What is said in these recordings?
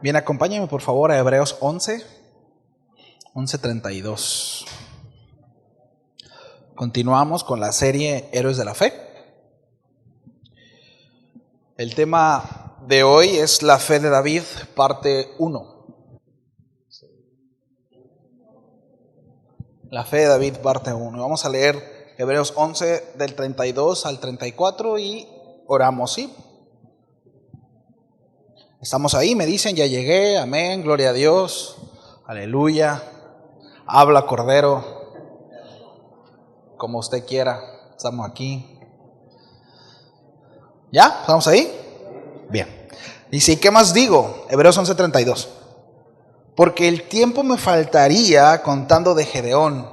Bien, acompáñenme por favor a Hebreos 11:32. Continuamos con la serie Héroes de la Fe. El tema de hoy es la fe de David, parte 1. La fe de David, parte 1. Vamos a leer Hebreos 11 del 32 al 34 y oramos, ¿sí? Estamos ahí, me dicen, ya llegué, amén, gloria a Dios, aleluya, habla Cordero, como usted quiera, estamos aquí. ¿Ya? ¿Estamos ahí? Bien. Dice, ¿y qué más digo? Hebreos 11:32. Porque el tiempo me faltaría contando de Gedeón,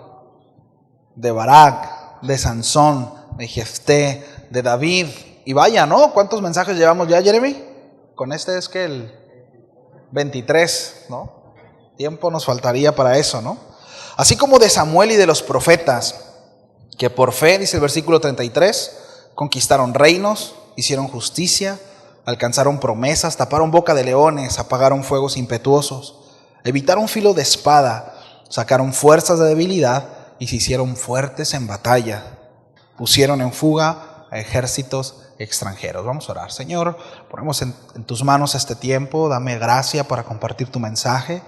de Barak, de Sansón, de Jefté, de David. Y vaya, ¿no? ¿Cuántos mensajes llevamos ya, Jeremy? Con este es que el 23, ¿no? Tiempo nos faltaría para eso, ¿no? Así como de Samuel y de los profetas, que por fe, dice el versículo 33, conquistaron reinos, hicieron justicia, alcanzaron promesas, taparon boca de leones, apagaron fuegos impetuosos, evitaron filo de espada, sacaron fuerzas de debilidad y se hicieron fuertes en batalla, pusieron en fuga a ejércitos extranjeros. Vamos a orar. Señor, ponemos en tus manos este tiempo, dame gracia para compartir tu mensaje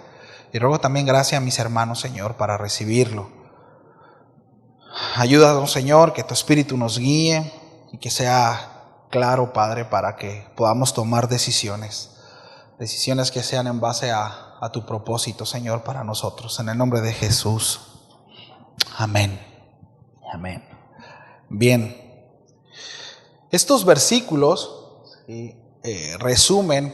y ruego también gracia a mis hermanos, Señor, para recibirlo. Ayúdanos, Señor, que tu Espíritu nos guíe y que sea claro, Padre, para que podamos tomar decisiones que sean en base a tu propósito, Señor, para nosotros. En el nombre de Jesús. Amén. Amén. Bien. Estos versículos resumen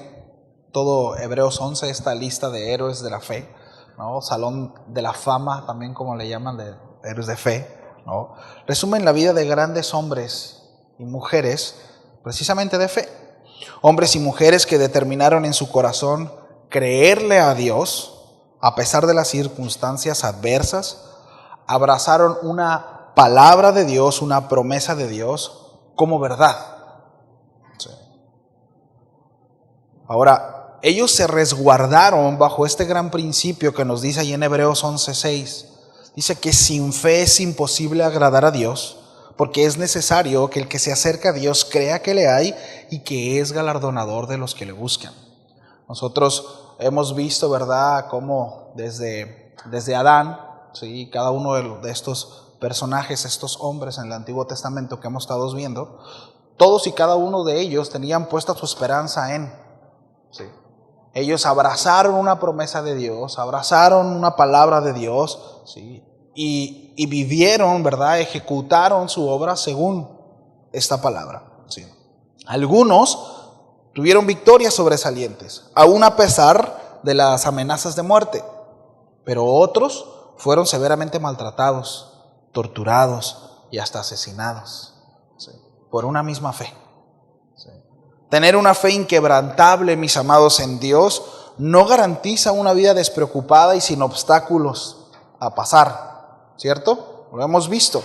todo Hebreos 11, esta lista de héroes de la fe, ¿no? Salón de la fama, también como le llaman, de héroes de fe, ¿no? Resumen la vida de grandes hombres y mujeres precisamente de fe. Hombres y mujeres que determinaron en su corazón creerle a Dios a pesar de las circunstancias adversas, abrazaron una palabra de Dios, una promesa de Dios como verdad. Sí. Ahora, ellos se resguardaron bajo este gran principio que nos dice ahí en Hebreos 11:6. Dice que sin fe es imposible agradar a Dios, porque es necesario que el que se acerca a Dios crea que le hay y que es galardonador de los que le buscan. Nosotros hemos visto, ¿verdad?, cómo desde Adán, ¿sí?, cada uno de estos personajes, estos hombres en el Antiguo Testamento que hemos estado viendo, todos y cada uno de ellos tenían puesta su esperanza en, ¿sí? Ellos abrazaron una promesa de Dios, abrazaron una palabra de Dios, ¿sí?, y vivieron, ¿verdad?, ejecutaron su obra según esta palabra, ¿sí? Algunos tuvieron victorias sobresalientes, aún a pesar de las amenazas de muerte, pero otros fueron severamente maltratados, torturados y hasta asesinados, ¿sí?, por una misma fe, ¿sí? Tener una fe inquebrantable, mis amados, en Dios no garantiza una vida despreocupada y sin obstáculos a pasar, ¿cierto? Lo hemos visto,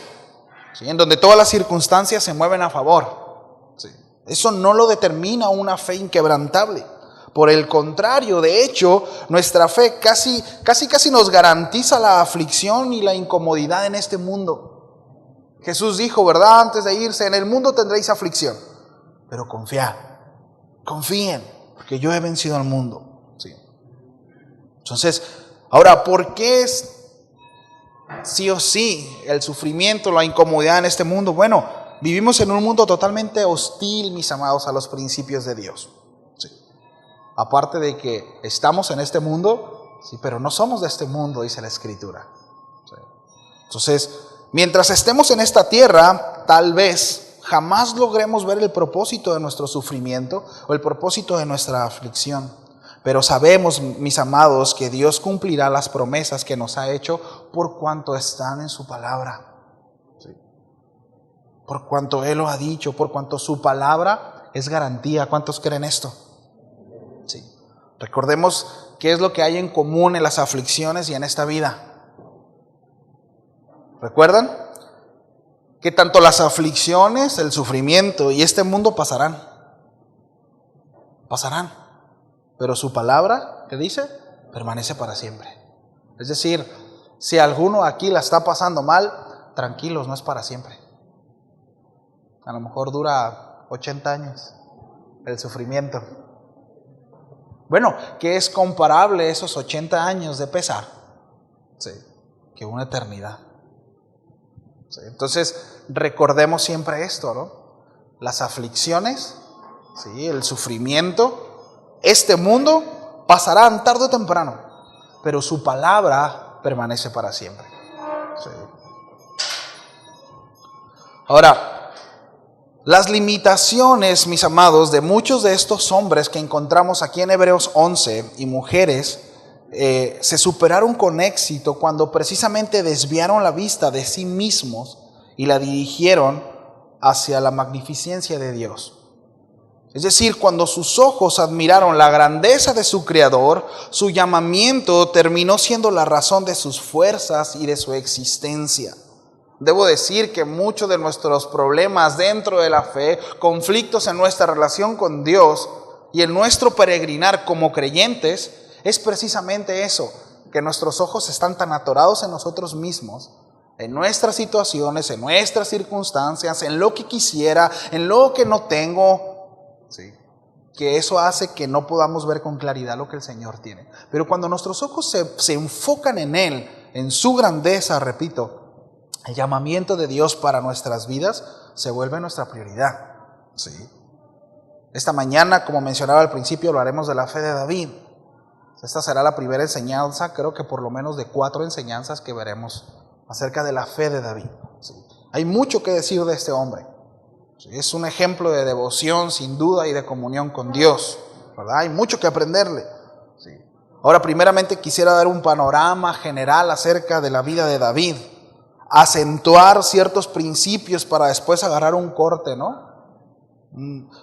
¿sí?, en donde todas las circunstancias se mueven a favor, ¿sí? Eso no lo determina una fe inquebrantable. Por el contrario, de hecho, nuestra fe casi nos garantiza la aflicción y la incomodidad en este mundo. Jesús dijo, ¿verdad?, antes de irse, en el mundo tendréis aflicción, pero confíen, porque yo he vencido al mundo, ¿sí? Entonces, ahora, ¿por qué es sí o sí el sufrimiento, la incomodidad en este mundo? Bueno, vivimos en un mundo totalmente hostil, mis amados, a los principios de Dios. Aparte de que estamos en este mundo, sí, pero no somos de este mundo, dice la Escritura. Sí. Entonces, mientras estemos en esta tierra, tal vez jamás logremos ver el propósito de nuestro sufrimiento o el propósito de nuestra aflicción. Pero sabemos, mis amados, que Dios cumplirá las promesas que nos ha hecho por cuanto están en su palabra. Sí. Por cuanto Él lo ha dicho, por cuanto su palabra es garantía. ¿Cuántos creen esto? Sí. Recordemos qué es lo que hay en común en las aflicciones y en esta vida. ¿Recuerdan? Que tanto las aflicciones, el sufrimiento y este mundo pasarán. Pasarán. pero su palabra, ¿qué dice? Permanece para siempre. Es decir, si alguno aquí la está pasando mal, tranquilos, no es para siempre. A lo mejor dura 80 años el sufrimiento. Bueno, ¿qué es comparable esos 80 años de pesar? Sí, que una eternidad. Sí, entonces, recordemos siempre esto, ¿no? Las aflicciones, sí, el sufrimiento, este mundo pasarán tarde o temprano, pero su palabra permanece para siempre. Sí. Ahora, las limitaciones, mis amados, de muchos de estos hombres que encontramos aquí en Hebreos 11 y mujeres, se superaron con éxito cuando precisamente desviaron la vista de sí mismos y la dirigieron hacia la magnificencia de Dios. Es decir, cuando sus ojos admiraron la grandeza de su Creador, su llamamiento terminó siendo la razón de sus fuerzas y de su existencia. Debo decir que muchos de nuestros problemas dentro de la fe, conflictos en nuestra relación con Dios y en nuestro peregrinar como creyentes, es precisamente eso, que nuestros ojos están tan atorados en nosotros mismos, en nuestras situaciones, en nuestras circunstancias, en lo que quisiera, en lo que no tengo, ¿sí? Que eso hace que no podamos ver con claridad lo que el Señor tiene. Pero cuando nuestros ojos se enfocan en Él, en su grandeza, repito, el llamamiento de Dios para nuestras vidas se vuelve nuestra prioridad. ¿Sí? Esta mañana, como mencionaba al principio, hablaremos de la fe de David. Esta será la primera enseñanza, creo que por lo menos de 4 enseñanzas que veremos acerca de la fe de David. ¿Sí? Hay mucho que decir de este hombre. ¿Sí? Es un ejemplo de devoción, sin duda, y de comunión con Dios, ¿verdad? Hay mucho que aprenderle. ¿Sí? Ahora, primeramente quisiera dar un panorama general acerca de la vida de David, acentuar ciertos principios para después agarrar un corte, ¿no?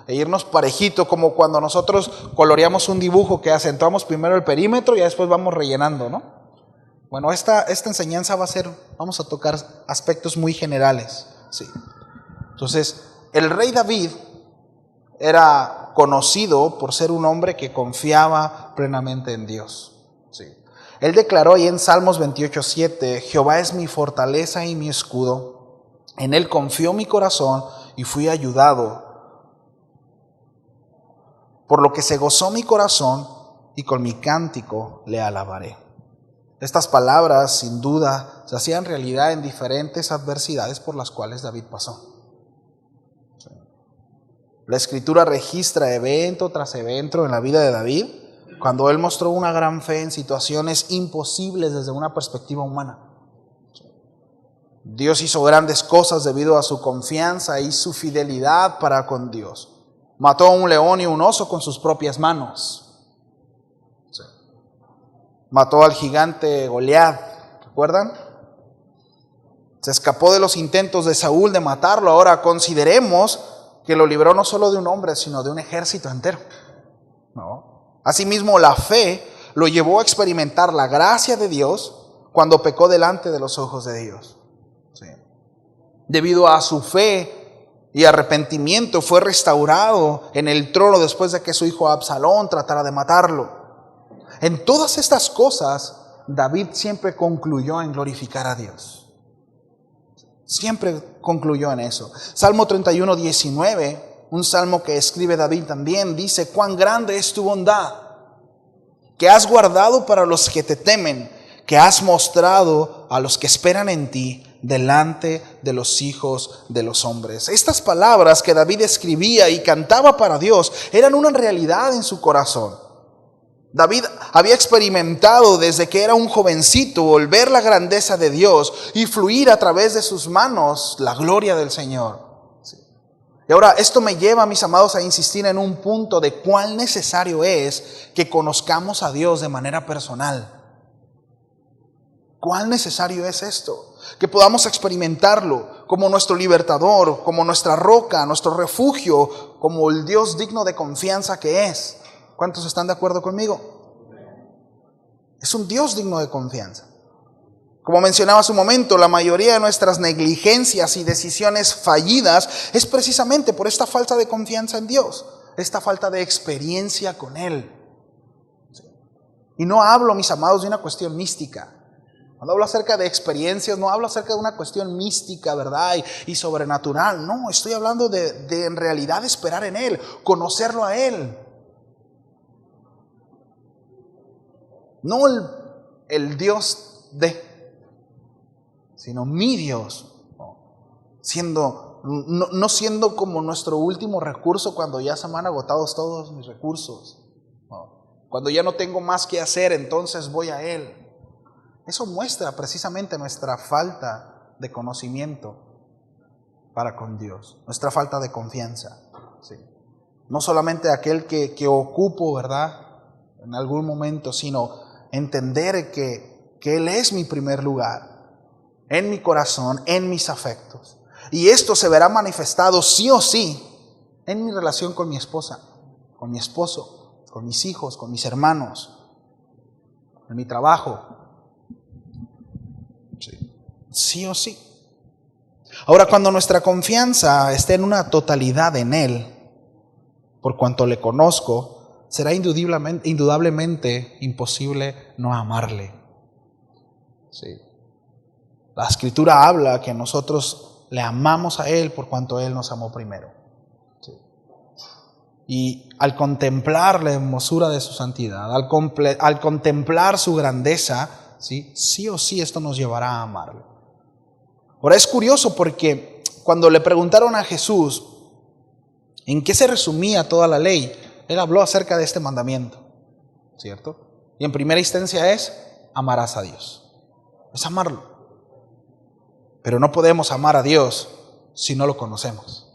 E irnos parejito, como cuando nosotros coloreamos un dibujo que acentuamos primero el perímetro y después vamos rellenando, ¿no? Bueno, esta enseñanza vamos a tocar aspectos muy generales, sí. Entonces, el rey David era conocido por ser un hombre que confiaba plenamente en Dios, sí. Él declaró ahí en Salmos 28:7, Jehová es mi fortaleza y mi escudo, en él confió mi corazón y fui ayudado, por lo que se gozó mi corazón y con mi cántico le alabaré. Estas palabras, sin duda, se hacían realidad en diferentes adversidades por las cuales David pasó. La Escritura registra evento tras evento en la vida de David, cuando él mostró una gran fe en situaciones imposibles desde una perspectiva humana. Dios hizo grandes cosas debido a su confianza y su fidelidad para con Dios. Mató a un león y un oso con sus propias manos. Mató al gigante Goliat, ¿recuerdan? Se escapó de los intentos de Saúl de matarlo. Ahora consideremos que lo libró no solo de un hombre, sino de un ejército entero, ¿no? Asimismo, la fe lo llevó a experimentar la gracia de Dios cuando pecó delante de los ojos de Dios. ¿Sí? Debido a su fe y arrepentimiento, fue restaurado en el trono después de que su hijo Absalón tratara de matarlo. En todas estas cosas, David siempre concluyó en glorificar a Dios. Siempre concluyó en eso. Salmo 31:19, un salmo que escribe David también, dice: cuán grande es tu bondad, que has guardado para los que te temen, que has mostrado a los que esperan en ti delante de los hijos de los hombres. Estas palabras que David escribía y cantaba para Dios eran una realidad en su corazón. David había experimentado desde que era un jovencito el ver la grandeza de Dios y fluir a través de sus manos la gloria del Señor. Sí. Y ahora esto me lleva, mis amados, a insistir en un punto de cuán necesario es que conozcamos a Dios de manera personal. ¿Cuán necesario es esto? Que podamos experimentarlo como nuestro libertador, como nuestra roca, nuestro refugio, como el Dios digno de confianza que es. ¿Cuántos están de acuerdo conmigo? Es un Dios digno de confianza. Como mencionaba hace un momento, la mayoría de nuestras negligencias y decisiones fallidas es precisamente por esta falta de confianza en Dios, esta falta de experiencia con Él. Y no hablo, mis amados, de una cuestión mística. Cuando hablo acerca de experiencias, no hablo acerca de una cuestión mística, ¿verdad? Y sobrenatural. No, estoy hablando de en realidad esperar en Él, conocerlo a Él. No el Dios sino mi Dios. No siendo como nuestro último recurso cuando ya se me han agotado todos mis recursos. Cuando ya no tengo más que hacer, entonces voy a Él. Eso muestra precisamente nuestra falta de conocimiento para con Dios, nuestra falta de confianza. Sí. No solamente aquel que ocupo, ¿verdad?, en algún momento, sino entender que Él es mi primer lugar, en mi corazón, en mis afectos. Y esto se verá manifestado sí o sí en mi relación con mi esposa, con mi esposo, con mis hijos, con mis hermanos, en mi trabajo. Sí o sí. Ahora, cuando nuestra confianza esté en una totalidad en Él, por cuanto le conozco, será indudablemente imposible no amarle. Sí. La Escritura habla que nosotros le amamos a Él por cuanto Él nos amó primero. Sí. Y al contemplar la hermosura de su santidad, al contemplar su grandeza, sí o sí esto nos llevará a amarle. Ahora es curioso porque cuando le preguntaron a Jesús en qué se resumía toda la ley, Él habló acerca de este mandamiento, ¿cierto? Y en primera instancia es, amarás a Dios. Es amarlo. Pero no podemos amar a Dios si no lo conocemos.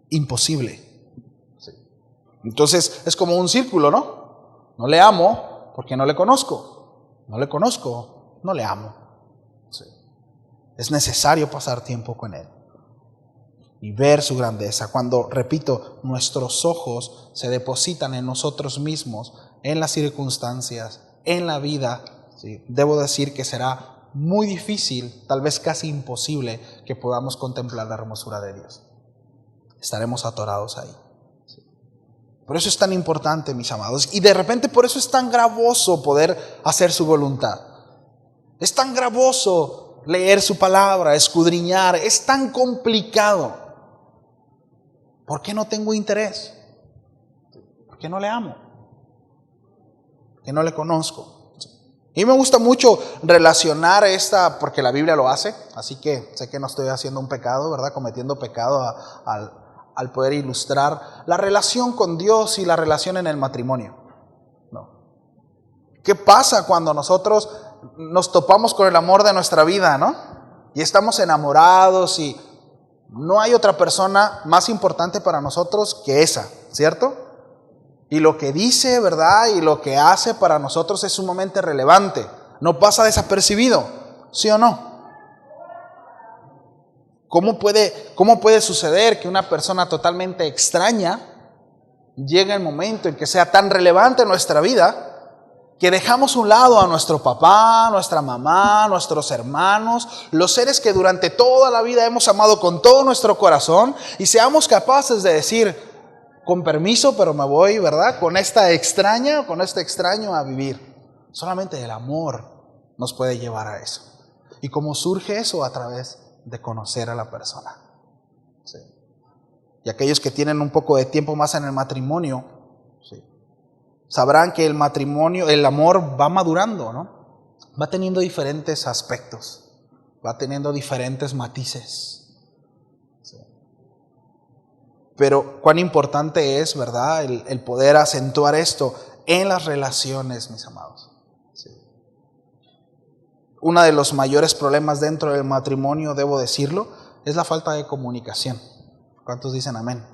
Imposible. Sí. Entonces es como un círculo, ¿no? No le amo porque no le conozco. No le conozco, no le amo. Sí. Es necesario pasar tiempo con Él y ver su grandeza. Cuando, repito, nuestros ojos se depositan en nosotros mismos, en las circunstancias, en la vida, ¿sí?, debo decir que será muy difícil, tal vez casi imposible, que podamos contemplar la hermosura de Dios. Estaremos atorados ahí. ¿Sí? Por eso es tan importante, mis amados, y de repente por eso es tan gravoso poder hacer su voluntad. Es tan gravoso leer su palabra, escudriñar, es tan complicado. ¿Por qué no tengo interés? ¿Por qué no le amo? ¿Por qué no le conozco? Y me gusta mucho relacionar porque la Biblia lo hace, así que sé que no estoy haciendo un pecado, ¿verdad? Cometiendo pecado al poder ilustrar la relación con Dios y la relación en el matrimonio. ¿No? ¿Qué pasa cuando nosotros nos topamos con el amor de nuestra vida, ¿no? Y estamos enamorados y no hay otra persona más importante para nosotros que esa, ¿cierto? Y lo que dice, ¿verdad?, y lo que hace para nosotros es sumamente relevante. No pasa desapercibido, ¿sí o no? ¿Cómo puede suceder que una persona totalmente extraña llegue el momento en que sea tan relevante en nuestra vida que dejamos a un lado a nuestro papá, nuestra mamá, nuestros hermanos, los seres que durante toda la vida hemos amado con todo nuestro corazón, y seamos capaces de decir, con permiso, pero me voy, ¿verdad?, con este extraño a vivir? Solamente el amor nos puede llevar a eso. ¿Y cómo surge eso? A través de conocer a la persona. ¿Sí? Y aquellos que tienen un poco de tiempo más en el matrimonio, ¿sí?, sabrán que el matrimonio, el amor va madurando, ¿no? Va teniendo diferentes aspectos, va teniendo diferentes matices. ¿Sí? Pero cuán importante es, ¿verdad?, el poder acentuar esto en las relaciones, mis amados. ¿Sí? Uno de los mayores problemas dentro del matrimonio, debo decirlo, es la falta de comunicación. ¿Cuántos dicen amén?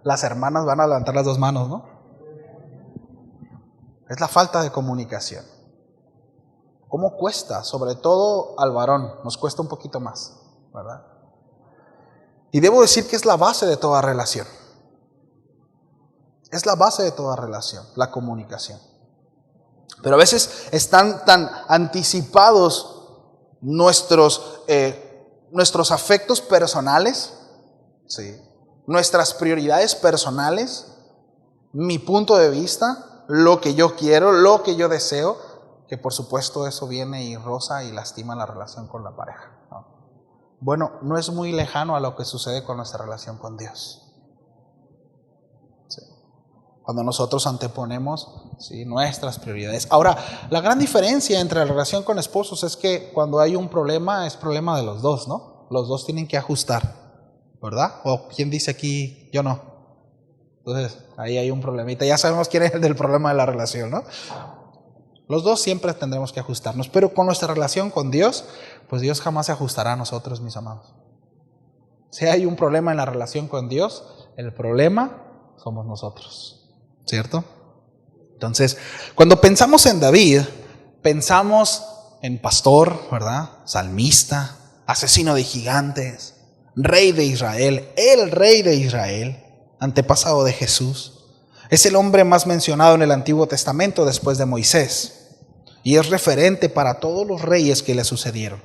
Las hermanas van a levantar las dos manos, ¿no? Es la falta de comunicación. ¿Cómo cuesta? Sobre todo al varón, nos cuesta un poquito más, ¿verdad? Y debo decir que es la base de toda relación. Es la base de toda relación, la comunicación. Pero a veces están tan anticipados nuestros afectos personales, ¿sí?, nuestras prioridades personales, mi punto de vista, lo que yo quiero, lo que yo deseo, que por supuesto eso viene y roza y lastima la relación con la pareja, ¿no? Bueno, no es muy lejano a lo que sucede con nuestra relación con Dios. Sí. Cuando nosotros anteponemos, sí, nuestras prioridades. Ahora, la gran diferencia entre la relación con esposos es que cuando hay un problema, es problema de los dos, ¿no? Los dos tienen que ajustar, ¿verdad? ¿O quién dice aquí, yo no? Entonces, ahí hay un problemita. Ya sabemos quién es el del problema de la relación, ¿no? Los dos siempre tendremos que ajustarnos, pero con nuestra relación con Dios, pues Dios jamás se ajustará a nosotros, mis amados. Si hay un problema en la relación con Dios, el problema somos nosotros, ¿cierto? Entonces, cuando pensamos en David, pensamos en pastor, ¿verdad? Salmista, asesino de gigantes, rey de Israel, el rey de Israel, antepasado de Jesús. Es el hombre más mencionado en el Antiguo Testamento después de Moisés y es referente para todos los reyes que le sucedieron.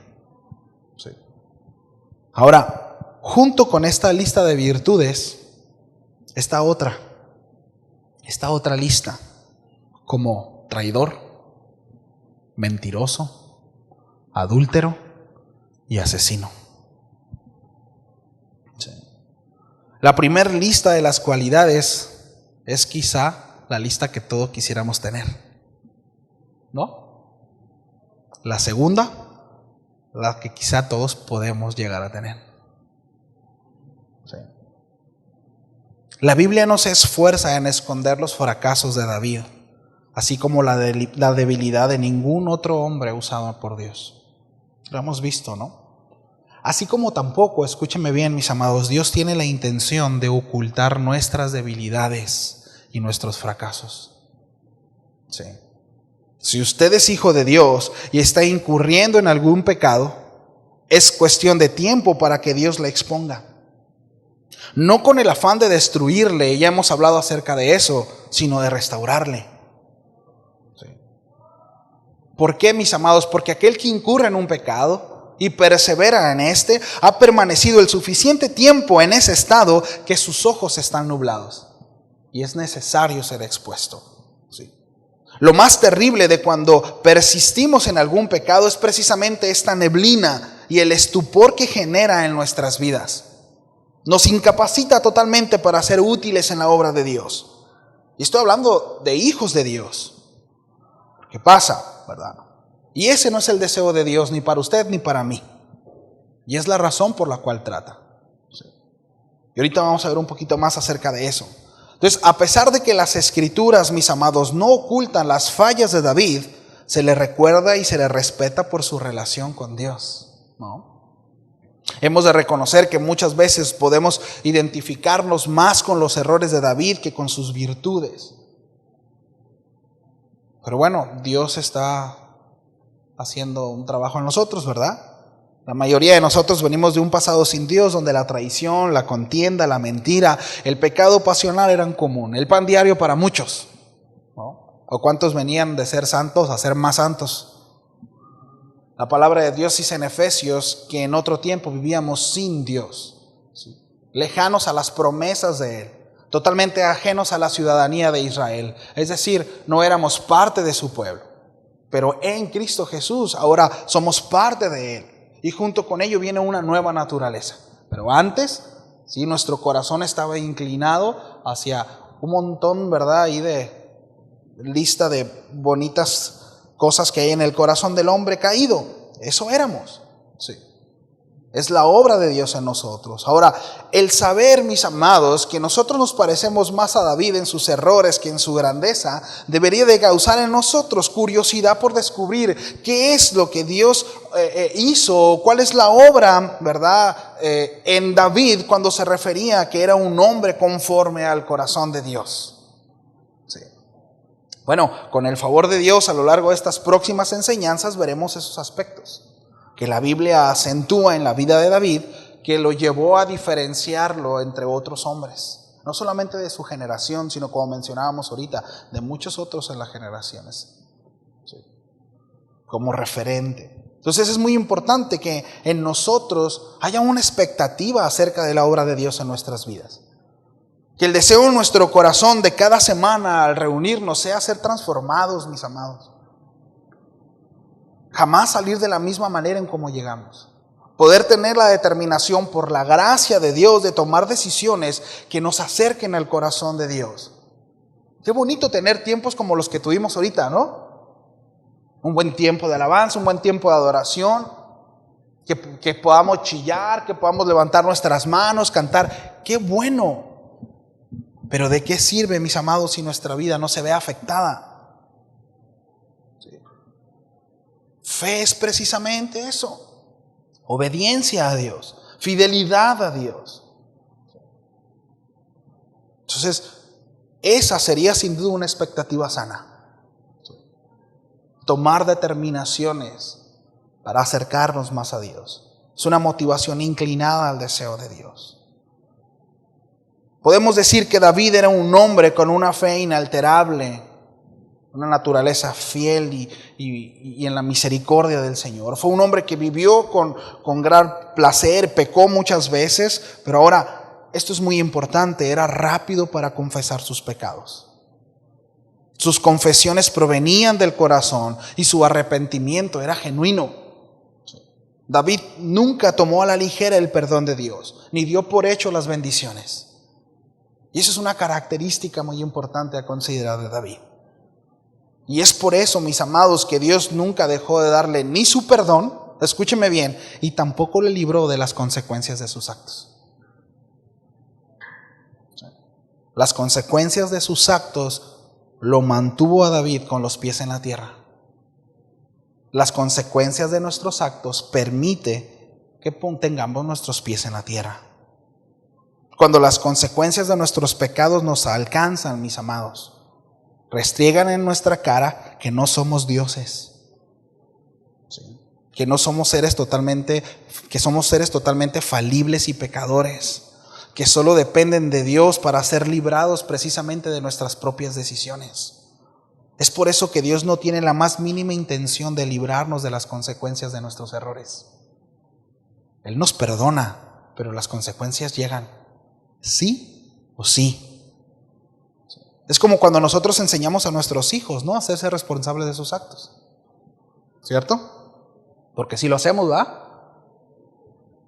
Sí. Ahora, junto con esta lista de virtudes, está otra lista, como traidor, mentiroso, adúltero y asesino. Sí. La primera lista de las cualidades es quizá la lista que todos quisiéramos tener, ¿no? La segunda, la que quizá todos podemos llegar a tener. Sí. La Biblia no se esfuerza en esconder los fracasos de David, así como la debilidad de ningún otro hombre usado por Dios. Lo hemos visto, ¿no? Así como tampoco, escúcheme bien, mis amados, Dios tiene la intención de ocultar nuestras debilidades y nuestros fracasos. Sí. Si usted es hijo de Dios y está incurriendo en algún pecado, es cuestión de tiempo para que Dios le exponga. No con el afán de destruirle, ya hemos hablado acerca de eso, sino de restaurarle. Sí. ¿Por qué, mis amados? Porque aquel que incurre en un pecado y persevera en este, ha permanecido el suficiente tiempo en ese estado que sus ojos están nublados. Y es necesario ser expuesto. Sí. Lo más terrible de cuando persistimos en algún pecado es precisamente esta neblina y el estupor que genera en nuestras vidas. Nos incapacita totalmente para ser útiles en la obra de Dios. Y estoy hablando de hijos de Dios. ¿Qué pasa, verdad? Y ese no es el deseo de Dios ni para usted ni para mí. Y es la razón por la cual trata. Sí. Y ahorita vamos a ver un poquito más acerca de eso. Entonces, a pesar de que las Escrituras, mis amados, no ocultan las fallas de David, se le recuerda y se le respeta por su relación con Dios, ¿no? Hemos de reconocer que muchas veces podemos identificarnos más con los errores de David que con sus virtudes. Pero bueno, Dios está haciendo un trabajo en nosotros, ¿verdad? La mayoría de nosotros venimos de un pasado sin Dios, donde la traición, la contienda, la mentira, el pecado pasional eran común, el pan diario para muchos, ¿no? ¿O cuántos venían de ser santos a ser más santos? La palabra de Dios dice en Efesios que en otro tiempo vivíamos sin Dios, ¿sí? Lejanos a las promesas de Él, totalmente ajenos a la ciudadanía de Israel, es decir, no éramos parte de su pueblo, pero en Cristo Jesús ahora somos parte de Él. Y junto con ello viene una nueva naturaleza. Pero antes, sí, nuestro corazón estaba inclinado hacia un montón, ¿verdad? Ahí de lista de bonitas cosas que hay en el corazón del hombre caído. Eso éramos, sí. Es la obra de Dios en nosotros. Ahora, el saber, mis amados, que nosotros nos parecemos más a David en sus errores que en su grandeza, debería de causar en nosotros curiosidad por descubrir qué es lo que Dios hizo, cuál es la obra, ¿verdad? En David cuando se refería a que era un hombre conforme al corazón de Dios. Sí. Bueno, con el favor de Dios, a lo largo de estas próximas enseñanzas veremos esos aspectos que la Biblia acentúa en la vida de David, que lo llevó a diferenciarlo entre otros hombres, no solamente de su generación, sino como mencionábamos ahorita, de muchos otros en las generaciones, sí, como referente. Entonces es muy importante que en nosotros haya una expectativa acerca de la obra de Dios en nuestras vidas. Que el deseo en nuestro corazón de cada semana al reunirnos sea ser transformados, mis amados. Jamás salir de la misma manera en cómo llegamos. Poder tener la determinación por la gracia de Dios de tomar decisiones que nos acerquen al corazón de Dios. Qué bonito tener tiempos como los que tuvimos ahorita, ¿no? Un buen tiempo de alabanza, un buen tiempo de adoración, que podamos chillar, que podamos levantar nuestras manos, cantar. ¡Qué bueno! Pero ¿de qué sirve, mis amados, si nuestra vida no se ve afectada? ¿Sí? Fe es precisamente eso. Obediencia a Dios, fidelidad a Dios. Entonces, esa sería sin duda una expectativa sana. ¿Sí? Tomar determinaciones para acercarnos más a Dios. Es una motivación inclinada al deseo de Dios. Podemos decir que David era un hombre con una fe inalterable, una naturaleza fiel y en la misericordia del Señor. Fue un hombre que vivió con gran placer, pecó muchas veces, pero ahora, esto es muy importante, era rápido para confesar sus pecados. Sus confesiones provenían del corazón y su arrepentimiento era genuino. David nunca tomó a la ligera el perdón de Dios, ni dio por hecho las bendiciones. Y eso es una característica muy importante a considerar de David. Y es por eso, mis amados, que Dios nunca dejó de darle ni su perdón, escúcheme bien, y tampoco le libró de las consecuencias de sus actos. Las consecuencias de sus actos lo mantuvo a David con los pies en la tierra. Las consecuencias de nuestros actos permite que tengamos nuestros pies en la tierra. Cuando las consecuencias de nuestros pecados nos alcanzan, mis amados, restriegan en nuestra cara que no somos dioses, ¿sí? Que somos seres totalmente falibles y pecadores, que solo dependen de Dios para ser librados precisamente de nuestras propias decisiones. Es por eso que Dios no tiene la más mínima intención de librarnos de las consecuencias de nuestros errores. Él nos perdona, pero las consecuencias llegan. ¿Sí o sí? Es como cuando nosotros enseñamos a nuestros hijos, ¿no? A hacerse responsables de sus actos. ¿Cierto? Porque si lo hacemos, ¿va?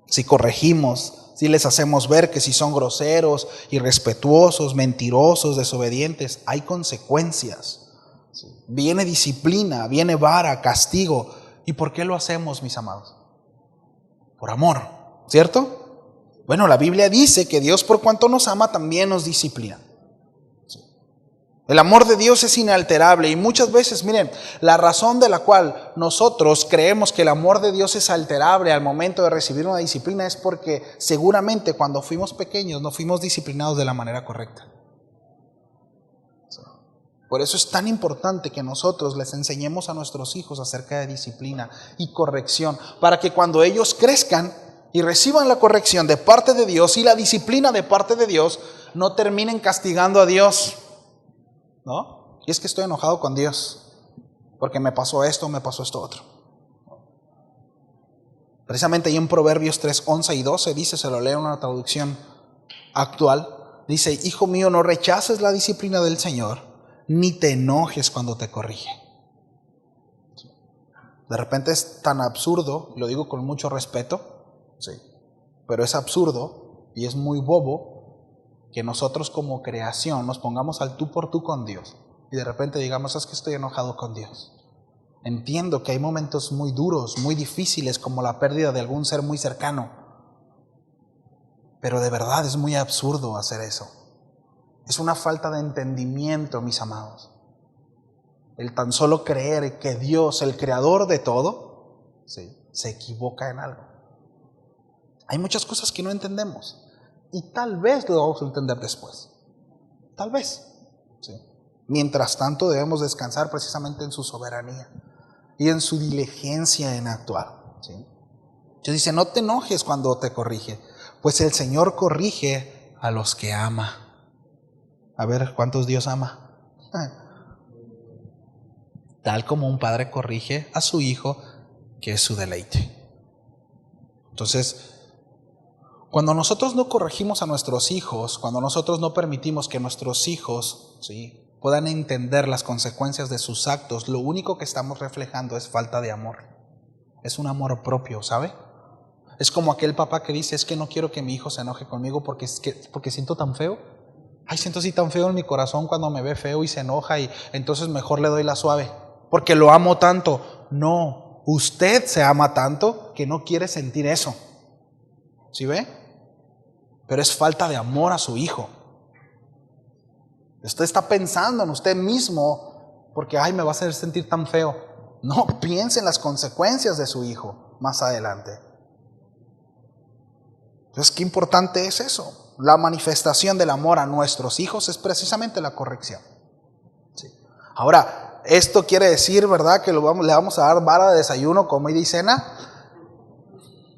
Si corregimos, si les hacemos ver que si son groseros, irrespetuosos, mentirosos, desobedientes, hay consecuencias. Viene disciplina, viene vara, castigo. ¿Y por qué lo hacemos, mis amados? Por amor, ¿cierto? Bueno, la Biblia dice que Dios, por cuanto nos ama, también nos disciplina. El amor de Dios es inalterable y muchas veces, miren, la razón de la cual nosotros creemos que el amor de Dios es alterable al momento de recibir una disciplina es porque seguramente cuando fuimos pequeños no fuimos disciplinados de la manera correcta. Por eso es tan importante que nosotros les enseñemos a nuestros hijos acerca de disciplina y corrección, para que cuando ellos crezcan y reciban la corrección de parte de Dios y la disciplina de parte de Dios, no terminen castigando a Dios, ¿no? Y es que estoy enojado con Dios porque me pasó esto otro. Precisamente ahí en Proverbios 3, 11 y 12 dice, se lo leo en una traducción actual, dice: hijo mío, no rechaces la disciplina del Señor, ni te enojes cuando te corrige. De repente es tan absurdo, y lo digo con mucho respeto, sí, pero es absurdo y es muy bobo que nosotros como creación nos pongamos al tú por tú con Dios y de repente digamos, es que estoy enojado con Dios. Entiendo que hay momentos muy duros, muy difíciles, como la pérdida de algún ser muy cercano, pero de verdad es muy absurdo hacer eso. Es una falta de entendimiento, mis amados. El tan solo creer que Dios, el creador de todo, sí, se equivoca en algo. Hay muchas cosas que no entendemos y tal vez lo vamos a entender después. Tal vez. ¿Sí? Mientras tanto debemos descansar precisamente en su soberanía y en su diligencia en actuar. ¿Sí? Entonces dice, no te enojes cuando te corrige, pues el Señor corrige a los que ama. A ver, ¿cuántos Dios ama? Tal como un padre corrige a su hijo, que es su deleite. Entonces, Cuando nosotros no corregimos a nuestros hijos, cuando nosotros no permitimos que nuestros hijos, ¿sí?, puedan entender las consecuencias de sus actos, lo único que estamos reflejando es falta de amor. Es un amor propio, ¿sabe? Es como aquel papá que dice, es que no quiero que mi hijo se enoje conmigo porque siento tan feo. Ay, siento así tan feo en mi corazón cuando me ve feo y se enoja, y entonces mejor le doy la suave, porque lo amo tanto. No, usted se ama tanto que no quiere sentir eso. ¿Sí ve? Pero es falta de amor a su hijo. Usted está pensando en usted mismo porque, ay, me va a hacer sentir tan feo. No, piense en las consecuencias de su hijo más adelante. Entonces, qué importante es eso. La manifestación del amor a nuestros hijos es precisamente la corrección. Sí. Ahora, esto quiere decir, ¿verdad?, que le vamos a dar vara de desayuno, comida y cena.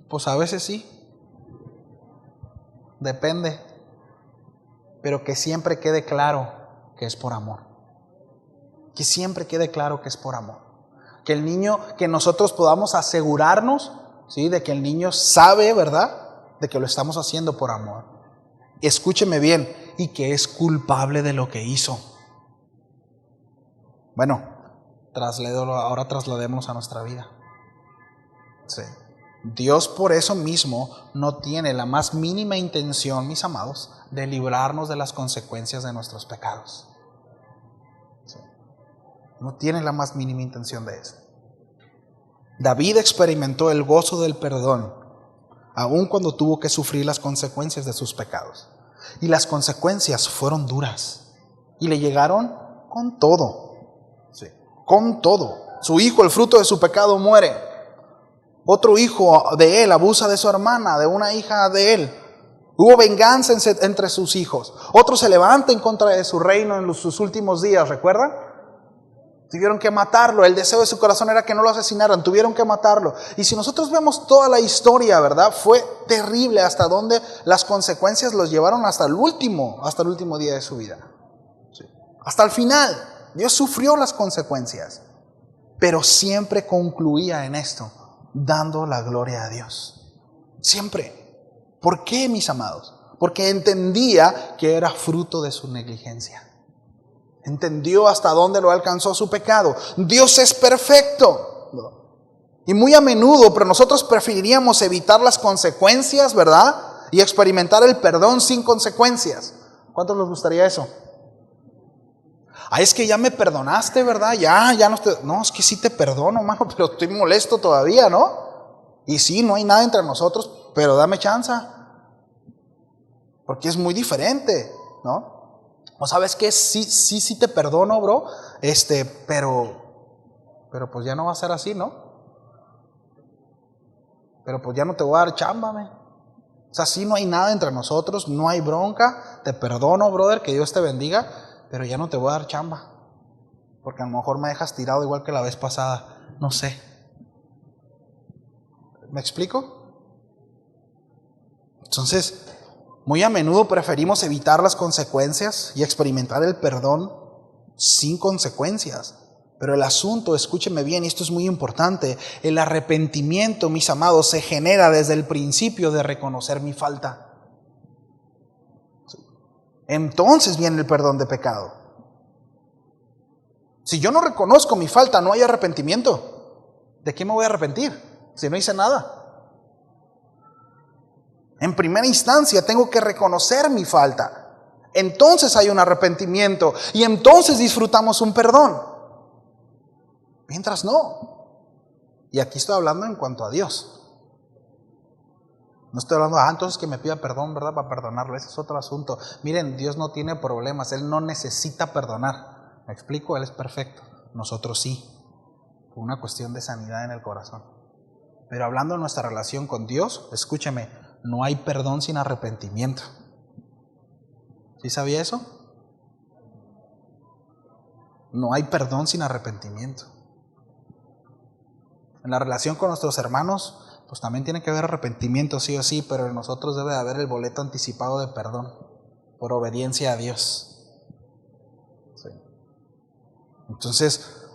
Pues a veces sí. Depende. Pero que siempre quede claro que es por amor. Que siempre quede claro que es por amor. Que el niño, que nosotros podamos asegurarnos, ¿sí?, de que el niño sabe, ¿verdad?, de que lo estamos haciendo por amor. Escúcheme bien, y que es culpable de lo que hizo. Bueno, ahora trasladémonos a nuestra vida. Sí. Dios por eso mismo no tiene la más mínima intención, mis amados, de librarnos de las consecuencias de nuestros pecados. Sí. No tiene la más mínima intención de eso. David experimentó el gozo del perdón, aun cuando tuvo que sufrir las consecuencias de sus pecados. Y las consecuencias fueron duras. Y le llegaron con todo. Sí, con todo. Su hijo, el fruto de su pecado, muere. Otro hijo de él abusa de su hermana, de una hija de él. Hubo venganza entre sus hijos. Otro se levanta en contra de su reino en sus últimos días, ¿recuerdan? Tuvieron que matarlo. El deseo de su corazón era que no lo asesinaran. Tuvieron que matarlo. Y si nosotros vemos toda la historia, ¿verdad?, fue terrible hasta donde las consecuencias los llevaron hasta el último día de su vida. Sí. Hasta el final. Dios sufrió las consecuencias. Pero siempre concluía en esto, dando la gloria a Dios. Siempre. ¿Por qué, mis amados? Porque entendía que era fruto de su negligencia. Entendió hasta dónde lo alcanzó su pecado. Dios es perfecto. Y muy a menudo, pero nosotros preferiríamos evitar las consecuencias, ¿verdad?, y experimentar el perdón sin consecuencias. ¿Cuántos les gustaría eso? Ah, es que ya me perdonaste, ¿verdad? Ya no, es que sí te perdono, mano, pero estoy molesto todavía, ¿no? Y sí, no hay nada entre nosotros, pero dame chance. Porque es muy diferente, ¿no? O sabes que sí te perdono, bro, pero pues ya no va a ser así, ¿no? Pero pues ya no te voy a dar chamba, ¿me? O sea, sí, no hay nada entre nosotros, no hay bronca, te perdono, brother, que Dios te bendiga, pero ya no te voy a dar chamba, porque a lo mejor me dejas tirado igual que la vez pasada, no sé. ¿Me explico? Entonces, muy a menudo preferimos evitar las consecuencias y experimentar el perdón sin consecuencias. Pero el asunto, escúcheme bien, y esto es muy importante, el arrepentimiento, mis amados, se genera desde el principio de reconocer mi falta. Entonces viene el perdón de pecado. Si yo no reconozco mi falta, no hay arrepentimiento. ¿De qué me voy a arrepentir si no hice nada? En primera instancia tengo que reconocer mi falta. Entonces hay un arrepentimiento y entonces disfrutamos un perdón. Mientras no. Y aquí estoy hablando en cuanto a Dios. No estoy hablando, entonces que me pida perdón, ¿verdad?, para perdonarlo. Ese es otro asunto. Miren, Dios no tiene problemas. Él no necesita perdonar. ¿Me explico? Él es perfecto. Nosotros sí. Por una cuestión de sanidad en el corazón. Pero hablando de nuestra relación con Dios, escúcheme, no hay perdón sin arrepentimiento. ¿Sí sabía eso? No hay perdón sin arrepentimiento. En la relación con nuestros hermanos, pues también tiene que haber arrepentimiento, sí o sí, pero en nosotros debe haber el boleto anticipado de perdón por obediencia a Dios. Sí. Entonces,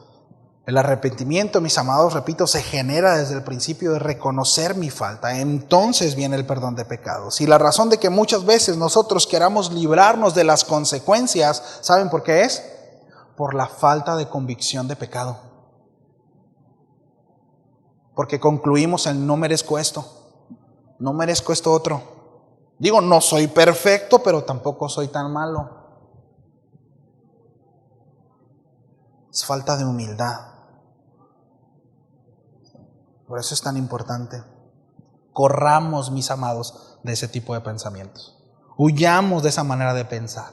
El arrepentimiento, mis amados, repito, se genera desde el principio de reconocer mi falta. Entonces viene el perdón de pecados. Y la razón de que muchas veces nosotros queramos librarnos de las consecuencias, ¿saben por qué es? Por la falta de convicción de pecado. Porque concluimos en no merezco esto, no merezco esto otro. Digo, no soy perfecto, pero tampoco soy tan malo. Es falta de humildad. Por eso es tan importante. Corramos, mis amados, de ese tipo de pensamientos. Huyamos de esa manera de pensar.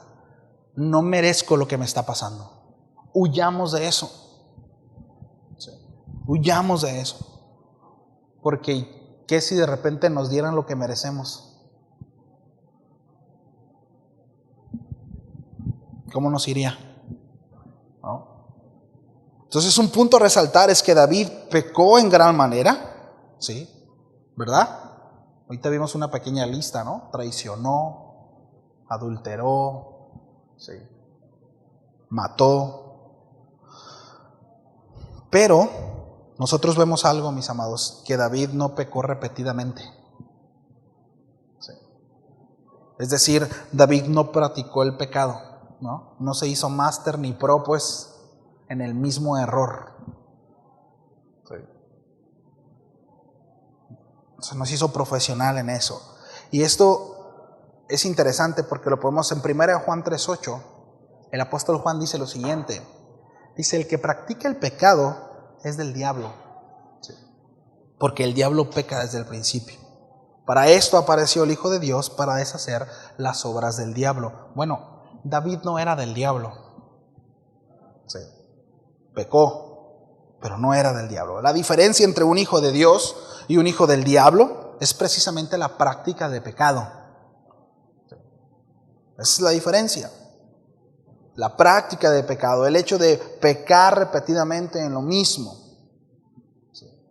No merezco lo que me está pasando. Huyamos de eso. Sí. Huyamos de eso. Porque, ¿qué si de repente nos dieran lo que merecemos? ¿Cómo nos iría? ¿No? Entonces, un punto a resaltar es que David pecó en gran manera, ¿sí? ¿Verdad? Ahorita vimos una pequeña lista, ¿no? Traicionó, adulteró, ¿sí? Mató. Pero nosotros vemos algo, mis amados, que David no pecó repetidamente. ¿Sí? Es decir, David no practicó el pecado, ¿no? No se hizo máster ni pro, pues, en el mismo error. Sí. Se nos hizo profesional en eso. Y esto es interesante porque lo podemos en 1 Juan 3:8. El apóstol Juan dice lo siguiente. Dice, el que practica el pecado es del diablo. Sí. Porque el diablo peca desde el principio. Para esto apareció el Hijo de Dios, para deshacer las obras del diablo. Bueno, David no era del diablo. Sí. Pecó, pero no era del diablo. La diferencia entre un hijo de Dios y un hijo del diablo es precisamente la práctica de pecado. Esa es la diferencia. La práctica de pecado, el hecho de pecar repetidamente en lo mismo.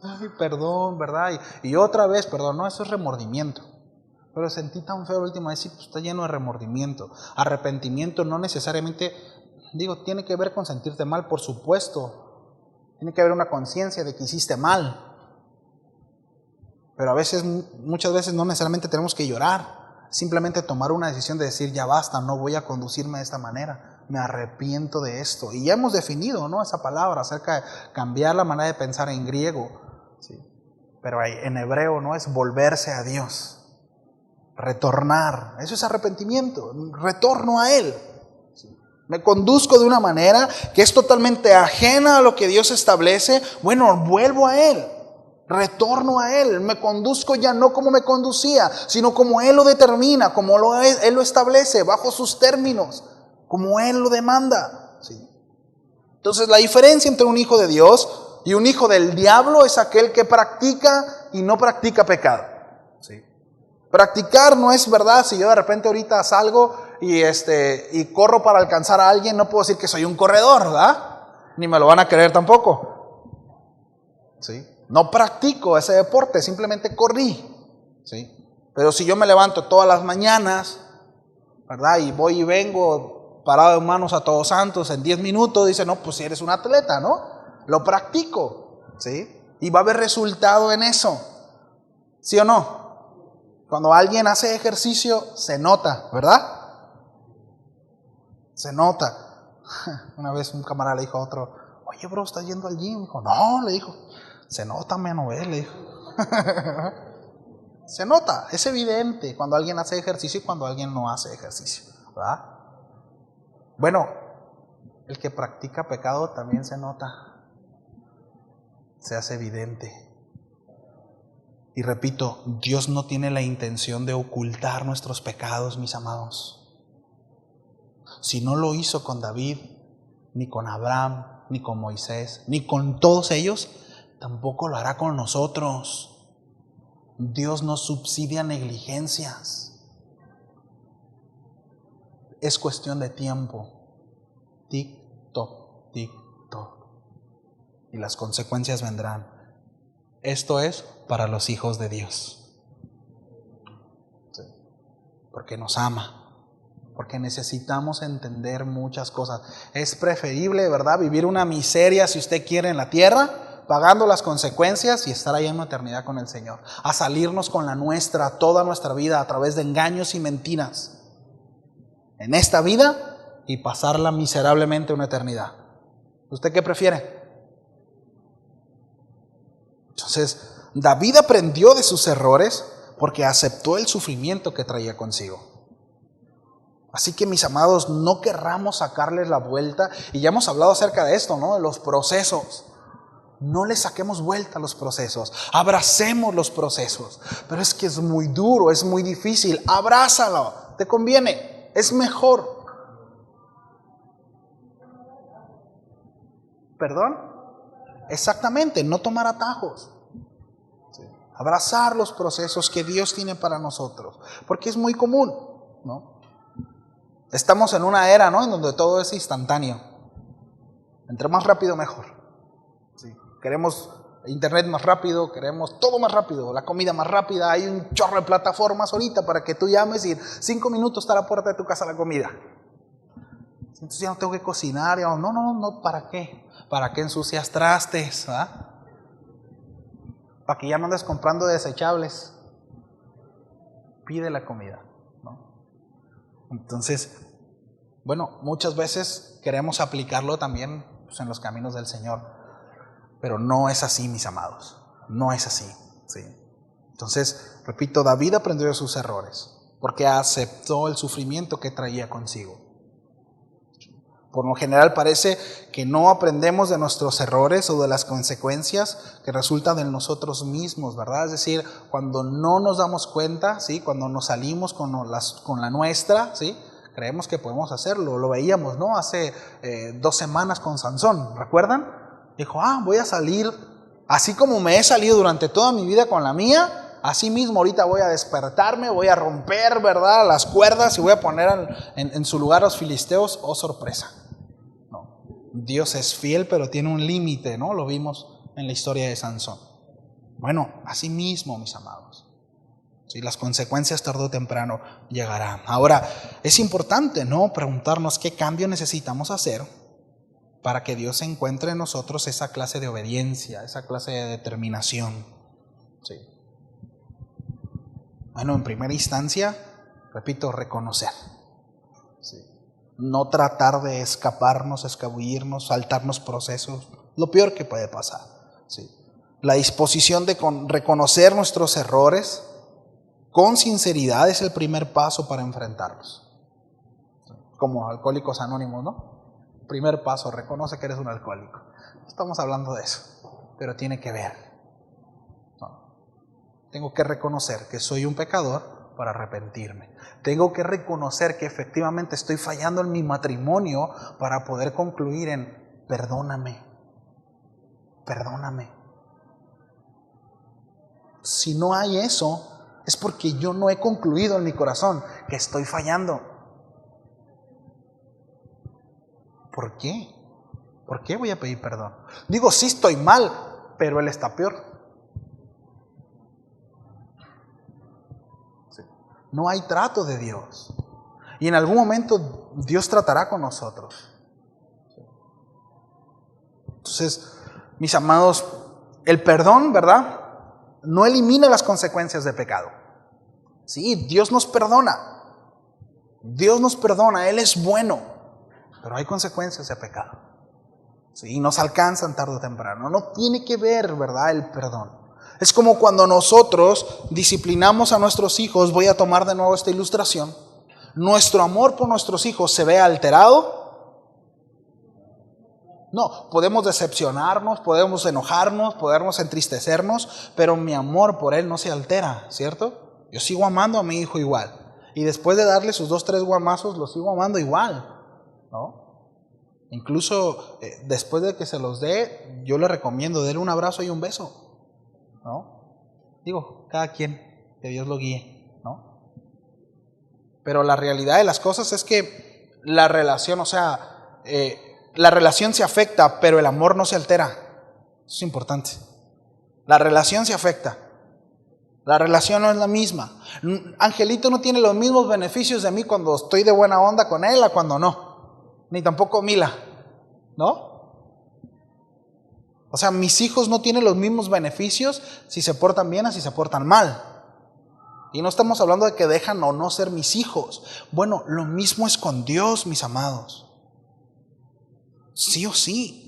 Ay, perdón, ¿verdad? Y otra vez, perdón, no, eso es remordimiento. Pero sentí tan feo la última vez, sí, pues está lleno de remordimiento. Arrepentimiento no necesariamente, digo, tiene que ver con sentirte mal, por supuesto. Tiene que haber una conciencia de que hiciste mal. Pero a veces, muchas veces no necesariamente tenemos que llorar. Simplemente tomar una decisión de decir, ya basta, no voy a conducirme de esta manera. Me arrepiento de esto. Y ya hemos definido, ¿no?, esa palabra acerca de cambiar la manera de pensar en griego. Sí. Pero en hebreo, ¿no?, es volverse a Dios. Retornar. Eso es arrepentimiento. Retorno a Él. Sí. Me conduzco de una manera que es totalmente ajena a lo que Dios establece. Bueno, vuelvo a Él. Retorno a Él, me conduzco ya no como me conducía, sino como Él lo determina, como Él lo establece, bajo sus términos, como Él lo demanda. ¿Sí? Entonces la diferencia entre un hijo de Dios y un hijo del diablo es aquel que practica y no practica pecado. ¿Sí? Practicar no es verdad, si yo de repente ahorita salgo y corro para alcanzar a alguien, no puedo decir que soy un corredor, ¿verdad? Ni me lo van a creer tampoco. ¿Sí? No practico ese deporte, simplemente corrí, ¿sí? Pero si yo me levanto todas las mañanas, ¿verdad?, y voy y vengo parado de manos a Todos Santos en 10 minutos, dice, no, pues si eres un atleta, ¿no? Lo practico, ¿sí? Y va a haber resultado en eso, ¿sí o no? Cuando alguien hace ejercicio, se nota, ¿verdad? Se nota. Una vez un camarada le dijo a otro, oye, bro, ¿estás yendo al gym? Dijo, no, le dijo. Se nota, menos le dijo. Se nota, es evidente cuando alguien hace ejercicio y cuando alguien no hace ejercicio, ¿verdad? Bueno, el que practica pecado también se nota, se hace evidente. Y repito, Dios no tiene la intención de ocultar nuestros pecados, mis amados. Si no lo hizo con David, ni con Abraham, ni con Moisés, ni con todos ellos, tampoco lo hará con nosotros. Dios no subsidia negligencias. Es cuestión de tiempo. Tic-toc, tic-toc. Y las consecuencias vendrán. Esto es para los hijos de Dios. Sí. Porque nos ama. porque necesitamos entender muchas cosas. Es preferible, ¿verdad?, vivir una miseria, si usted quiere, en la tierra, pagando las consecuencias y estar ahí en una eternidad con el Señor, a salirnos con la nuestra, toda nuestra vida, a través de engaños y mentiras en esta vida y pasarla miserablemente una eternidad. ¿Usted qué prefiere? Entonces, David aprendió de sus errores porque aceptó el sufrimiento que traía consigo. Así que, mis amados, no querramos sacarles la vuelta. Y ya hemos hablado acerca de esto, ¿no?, de los procesos. No le saquemos vuelta a los procesos. Abracemos los procesos. Pero es que es muy duro, es muy difícil. Abrázalo. Te conviene. Es mejor. ¿Perdón? Exactamente, no tomar atajos. Abrazar los procesos que Dios tiene para nosotros. Porque es muy común, ¿no? Estamos en una era, ¿no?, en donde todo es instantáneo. Entre más rápido, mejor. Sí. Queremos internet más rápido, queremos todo más rápido, la comida más rápida. Hay un chorro de plataformas ahorita para que tú llames y en 5 minutos está a la puerta de tu casa la comida. Entonces ya no tengo que cocinar. Ya no, ¿para qué? ¿Para qué ensucias trastes? Para que ya no andes comprando desechables. Pide la comida, ¿no? Entonces, bueno, muchas veces queremos aplicarlo también, pues, en los caminos del Señor. Pero no es así, mis amados. No es así, ¿sí? Entonces, repito, David aprendió de sus errores porque aceptó el sufrimiento que traía consigo. Por lo general parece que no aprendemos de nuestros errores o de las consecuencias que resultan de nosotros mismos, ¿verdad? Es decir, cuando no nos damos cuenta, ¿sí?, cuando nos salimos con la nuestra, ¿sí?, creemos que podemos hacerlo. Lo veíamos, ¿no?, hace 2 semanas con Sansón, ¿recuerdan? Dijo, voy a salir, así como me he salido durante toda mi vida con la mía, así mismo ahorita voy a despertarme, voy a romper, ¿verdad?, las cuerdas y voy a poner en su lugar a los filisteos. ¡Oh, sorpresa! No. Dios es fiel, pero tiene un límite, ¿no? Lo vimos en la historia de Sansón. Bueno, así mismo, mis amados. Sí, las consecuencias tarde o temprano llegarán. Ahora, es importante, ¿no?, preguntarnos qué cambio necesitamos hacer para que Dios encuentre en nosotros esa clase de obediencia, esa clase de determinación. Sí. Bueno, en primera instancia, repito, reconocer. Sí. No tratar de escaparnos, escabullirnos, saltarnos procesos. Lo peor que puede pasar. Sí. La disposición de reconocer nuestros errores con sinceridad es el primer paso para enfrentarlos. Como Alcohólicos Anónimos, ¿no? Primer paso, reconoce que eres un alcohólico. Estamos hablando de eso, pero tiene que ver. No. Tengo que reconocer que soy un pecador para arrepentirme. Tengo que reconocer que efectivamente estoy fallando en mi matrimonio para poder concluir en perdóname. Perdóname. Si no hay eso, es porque yo no he concluido en mi corazón que estoy fallando. ¿Por qué? ¿Por qué voy a pedir perdón? Digo, sí estoy mal, pero él está peor. Sí. No hay trato de Dios. Y en algún momento Dios tratará con nosotros. Entonces, mis amados, el perdón, ¿verdad?, no elimina las consecuencias del pecado. Sí, Dios nos perdona. Dios nos perdona, Él es bueno. Pero hay consecuencias de pecado. Sí, y nos alcanzan tarde o temprano. No tiene que ver, ¿verdad?, el perdón. Es como cuando nosotros disciplinamos a nuestros hijos. Voy a tomar de nuevo esta ilustración. Nuestro amor por nuestros hijos se ve alterado. No, podemos decepcionarnos, podemos enojarnos, podemos entristecernos, pero mi amor por él no se altera, ¿cierto? Yo sigo amando a mi hijo igual. Y después de darle sus 2, 3 guamazos, lo sigo amando igual, ¿no? Incluso después de que se los dé, yo le recomiendo darle un abrazo y un beso, ¿no? Digo, cada quien, que Dios lo guíe, ¿no? Pero la realidad de las cosas es que la relación, la relación se afecta, pero el amor no se altera. Eso es importante. La relación se afecta, La relación no es la misma. Angelito no tiene los mismos beneficios de mí cuando estoy de buena onda con él a cuando no. Ni tampoco Mila, ¿no? O sea, mis hijos no tienen los mismos beneficios si se portan bien o si se portan mal. Y no estamos hablando de que dejan o no ser mis hijos. Bueno, lo mismo es con Dios, mis amados. Sí o sí.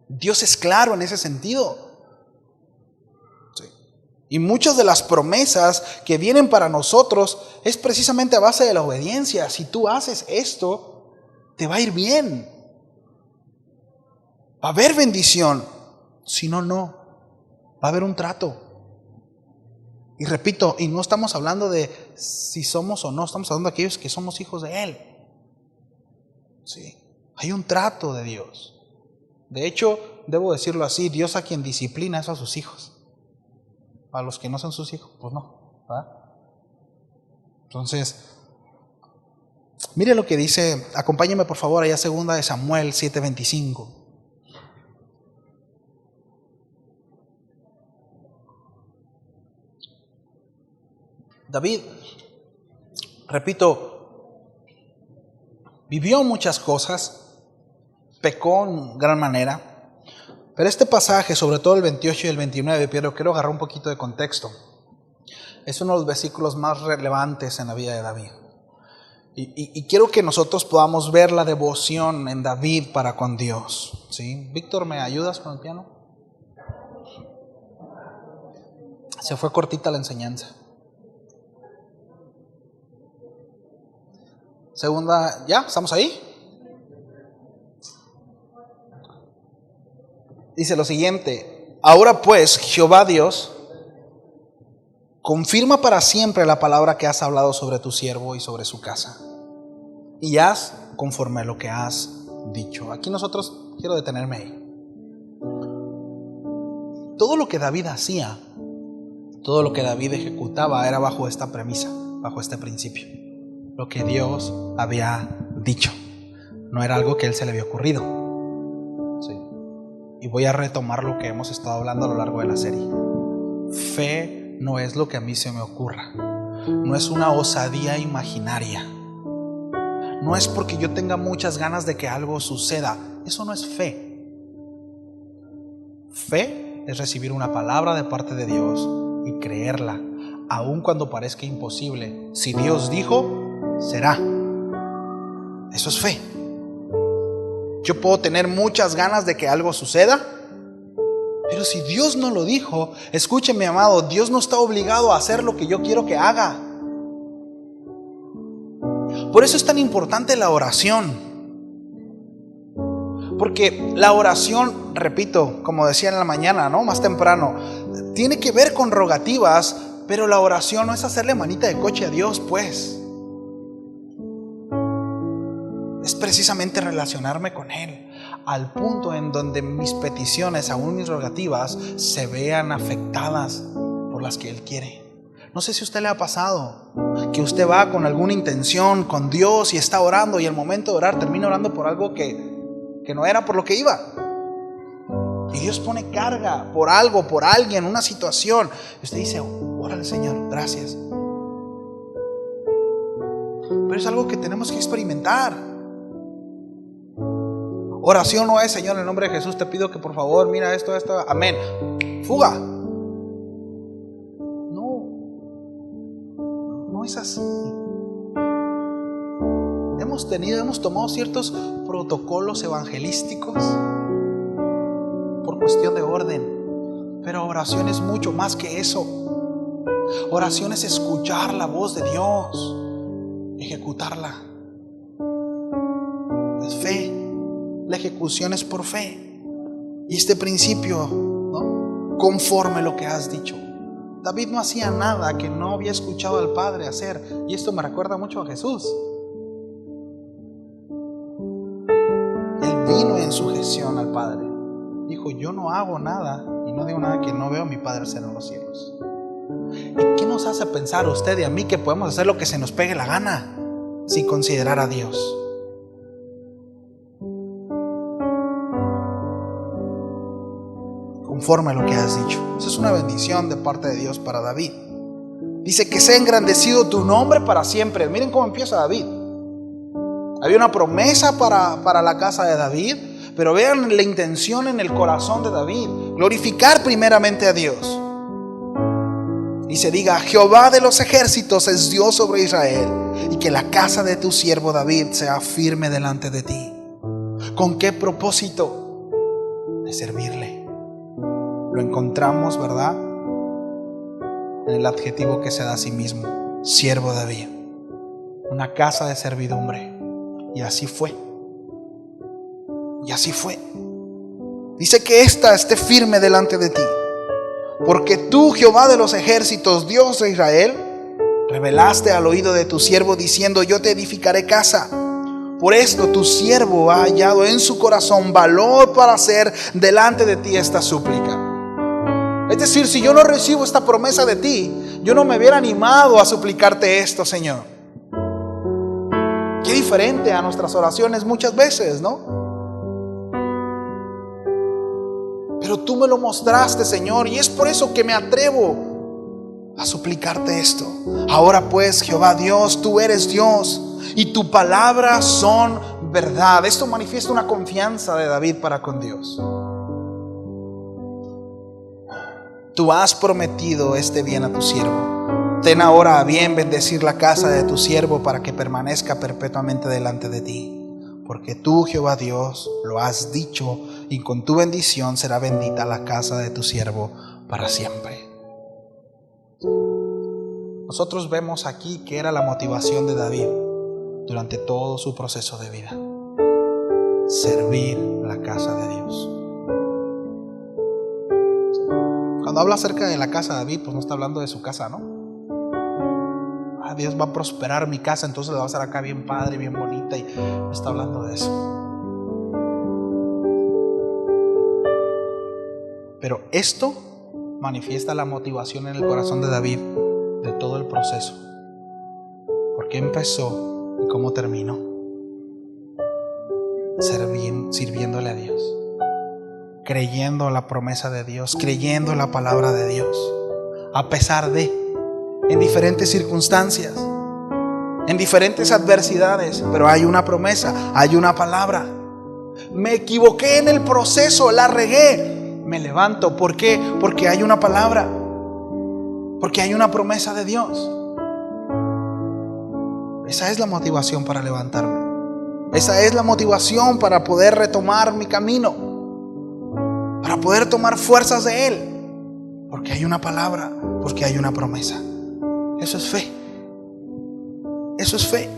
Dios es claro en ese sentido. Sí. Y muchas de las promesas que vienen para nosotros es precisamente a base de la obediencia. Si tú haces esto, te va a ir bien. Va a haber bendición. Si no, no. Va a haber un trato. Y repito, y no estamos hablando de si somos o no, estamos hablando de aquellos que somos hijos de Él. Sí. Hay un trato de Dios. De hecho, debo decirlo así, Dios a quien disciplina es a sus hijos. A los que no son sus hijos, pues no, ¿verdad? Entonces, mire lo que dice, acompáñeme por favor allá 2 de Samuel 7:25. David, repito, vivió muchas cosas, pecó en gran manera, pero este pasaje, sobre todo el 28 y el 29, pero quiero agarrar un poquito de contexto. Es uno de los versículos más relevantes en la vida de David. Y quiero que nosotros podamos ver la devoción en David para con Dios. ¿Sí? Víctor, ¿me ayudas con el piano? Se fue cortita la enseñanza. Segunda, ¿ya? ¿Estamos ahí? Dice lo siguiente: ahora pues, Jehová Dios, confirma para siempre la palabra que has hablado sobre tu siervo y sobre su casa, y haz conforme a lo que has dicho. Aquí nosotros, quiero detenerme ahí. Todo lo que David hacía, todo lo que David ejecutaba era bajo esta premisa, bajo este principio. Lo que Dios había dicho. No era algo que a él se le había ocurrido. Sí. Y voy a retomar lo que hemos estado hablando a lo largo de la serie. Fe no es lo que a mí se me ocurra. No es una osadía imaginaria. No es porque yo tenga muchas ganas de que algo suceda. Eso no es fe. Fe es recibir una palabra de parte de Dios y creerla, aun cuando parezca imposible. Si Dios dijo, será. Eso es fe. Yo puedo tener muchas ganas de que algo suceda, pero si Dios no lo dijo, escúcheme, amado, Dios no está obligado a hacer lo que yo quiero que haga. Por eso es tan importante la oración. Porque la oración, repito, como decía en la mañana, ¿no? Más temprano, tiene que ver con rogativas, pero la oración no es hacerle manita de coche a Dios, pues. Es precisamente relacionarme con Él al punto en donde mis peticiones, aún mis rogativas, se vean afectadas por las que Él quiere. No sé si a usted le ha pasado que usted va con alguna intención con Dios y está orando, y al momento de orar termina orando por algo que no era por lo que iba. Y Dios pone carga por algo, por alguien, una situación. Y usted dice, órale Señor, gracias. Pero es algo que tenemos que experimentar. Oración no es, Señor, en el nombre de Jesús te pido que por favor, mira esto, amén. Fuga. No es así. Hemos tomado ciertos protocolos evangelísticos por cuestión de orden. Pero oración es mucho más que eso. Oración es escuchar la voz de Dios, ejecutarla. Es fe. La ejecución es por fe. Y este principio, ¿no? Conforme lo que has dicho. David no hacía nada que no había escuchado al Padre hacer. Y esto me recuerda mucho a Jesús. Él vino en sujeción al Padre. Dijo, yo no hago nada y no digo nada que no veo a mi Padre hacer en los cielos. ¿Y qué nos hace pensar a usted y a mí que podemos hacer lo que se nos pegue la gana sin considerar a Dios? conforme a lo que has dicho. Esa es una bendición de parte de Dios para David. Dice que sea engrandecido tu nombre para siempre. Miren cómo empieza David. Había una promesa para la casa de David, pero vean la intención en el corazón de David: glorificar primeramente a Dios. Y se diga: Jehová de los ejércitos es Dios sobre Israel, y que la casa de tu siervo David sea firme delante de ti. ¿Con qué propósito? De servirle. Lo encontramos, ¿verdad?, en el adjetivo que se da a sí mismo: siervo David. Una casa de servidumbre. Y así fue. Y así fue. Dice que ésta esté firme delante de ti, porque tú, Jehová de los ejércitos, Dios de Israel, revelaste al oído de tu siervo diciendo: yo te edificaré casa. Por esto tu siervo ha hallado en su corazón valor para hacer delante de ti esta súplica. Es decir, si yo no recibo esta promesa de ti, yo no me hubiera animado a suplicarte esto, Señor. Qué diferente a nuestras oraciones muchas veces, ¿no? Pero tú me lo mostraste, Señor, y es por eso que me atrevo a suplicarte esto. Ahora pues, Jehová Dios, tú eres Dios, y tu palabra son verdad. Esto manifiesta una confianza de David para con Dios. Tú has prometido este bien a tu siervo. Ten ahora a bien bendecir la casa de tu siervo para que permanezca perpetuamente delante de ti. Porque tú, Jehová Dios, lo has dicho, y con tu bendición será bendita la casa de tu siervo para siempre. Nosotros vemos aquí que era la motivación de David durante todo su proceso de vida: servir la casa de Dios. Cuando habla acerca de la casa de David, pues no está hablando de su casa, ¿no? Dios va a prosperar mi casa, entonces la va a hacer acá bien padre, bien bonita, y no está hablando de eso. Pero esto manifiesta la motivación en el corazón de David de todo el proceso. ¿Por qué empezó y cómo terminó? Sirviéndole a Dios, creyendo la promesa de Dios, creyendo la palabra de Dios, a pesar de, en diferentes circunstancias, en diferentes adversidades, pero hay una promesa, hay una palabra. Me equivoqué en el proceso, la regué, me levanto. ¿Por qué? Porque hay una palabra, porque hay una promesa de Dios. Esa es la motivación para levantarme. Esa es la motivación para poder retomar mi camino, para poder tomar fuerzas de Él, porque hay una palabra, porque hay una promesa. Eso es fe. Eso es fe.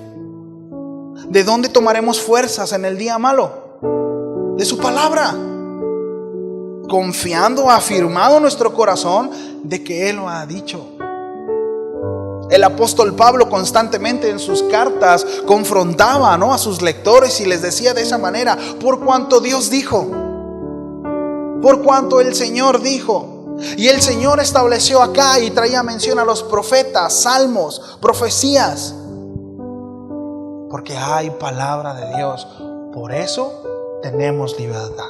¿De dónde tomaremos fuerzas en el día malo? De su palabra. Confiando, afirmado en nuestro corazón de que Él lo ha dicho. El apóstol Pablo constantemente en sus cartas confrontaba, ¿no?, a sus lectores y les decía de esa manera: por cuanto Dios dijo, por cuanto el Señor dijo. Y el Señor estableció acá y traía mención a los profetas, salmos, profecías, porque hay palabra de Dios. Por eso tenemos libertad.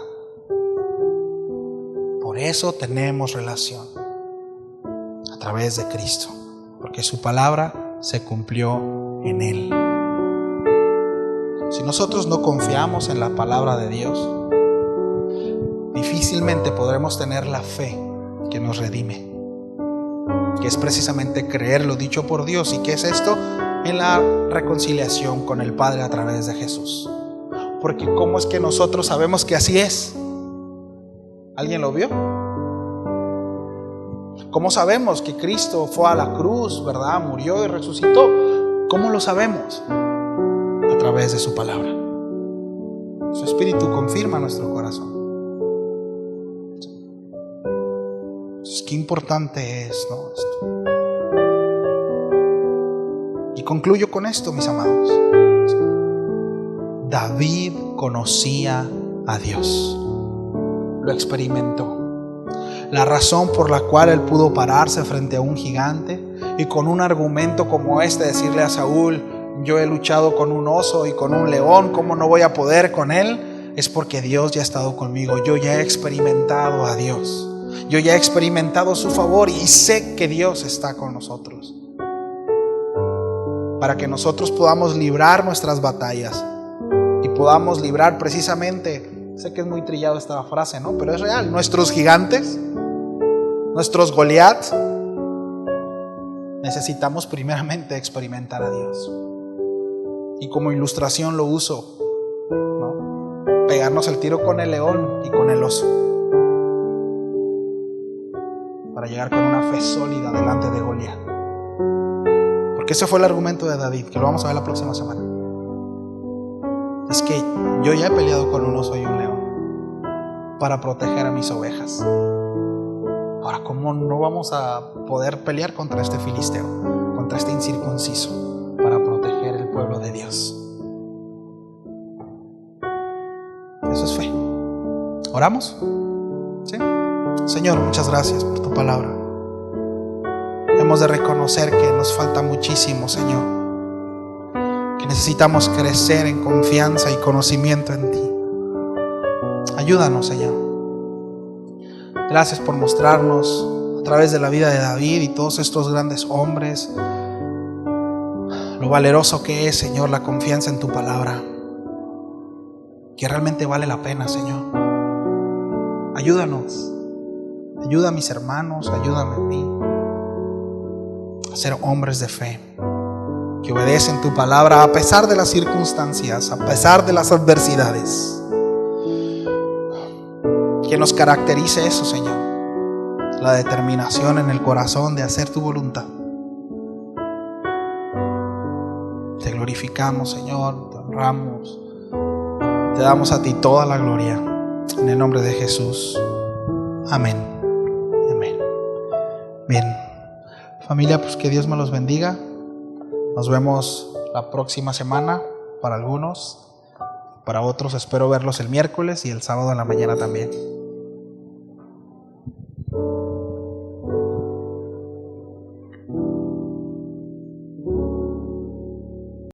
Por eso tenemos relación a través de Cristo, porque su palabra se cumplió en Él. Si nosotros no confiamos en la palabra de Dios, difícilmente podremos tener la fe que nos redime, que es precisamente creer lo dicho por Dios. ¿Y qué es esto? En la reconciliación con el Padre a través de Jesús. Porque ¿cómo es que nosotros sabemos que así es? ¿Alguien lo vio? ¿Cómo sabemos que Cristo fue a la cruz, verdad? Murió y resucitó. ¿Cómo lo sabemos? A través de su palabra. Su Espíritu confirma nuestro corazón. Qué importante es, ¿no?, esto. Y concluyo con esto, mis amados. David conocía a Dios, lo experimentó. La razón por la cual él pudo pararse frente a un gigante y con un argumento como este decirle a Saúl: yo he luchado con un oso y con un león, ¿cómo no voy a poder con él? Es porque Dios ya ha estado conmigo. Yo ya he experimentado a Dios. Yo ya he experimentado su favor y sé que Dios está con nosotros. Para que nosotros podamos librar nuestras batallas y podamos librar precisamente, sé que es muy trillado esta frase, ¿no? Pero es real, nuestros gigantes, nuestros Goliat. Necesitamos primeramente experimentar a Dios. Y como ilustración lo uso, ¿no? Pegarnos el tiro con el león y con el oso, para llegar con una fe sólida delante de Goliat. Porque ese fue el argumento de David, que lo vamos a ver la próxima semana. Es que yo ya he peleado con un oso y un león para proteger a mis ovejas. Ahora, ¿cómo no vamos a poder pelear contra este filisteo, contra este incircunciso, para proteger el pueblo de Dios? Eso es fe. ¿Oramos? ¿Sí? Señor, muchas gracias por tu palabra. Hemos de reconocer que nos falta muchísimo, Señor, que necesitamos crecer en confianza y conocimiento en ti. Ayúdanos, Señor. Gracias por mostrarnos a través de la vida de David y todos estos grandes hombres lo valeroso que es, Señor, la confianza en tu palabra, que realmente vale la pena, Señor. Ayúdanos, ayuda a mis hermanos, ayúdame a mí a ser hombres de fe, que obedecen tu palabra a pesar de las circunstancias, a pesar de las adversidades. Que nos caracterice eso, Señor, la determinación en el corazón de hacer tu voluntad. Te glorificamos, Señor, te honramos, te damos a ti toda la gloria, en el nombre de Jesús. Amén. Amén. Bien, familia, pues que Dios me los bendiga. Nos vemos la próxima semana para algunos. Para otros espero verlos el miércoles y el sábado en la mañana también.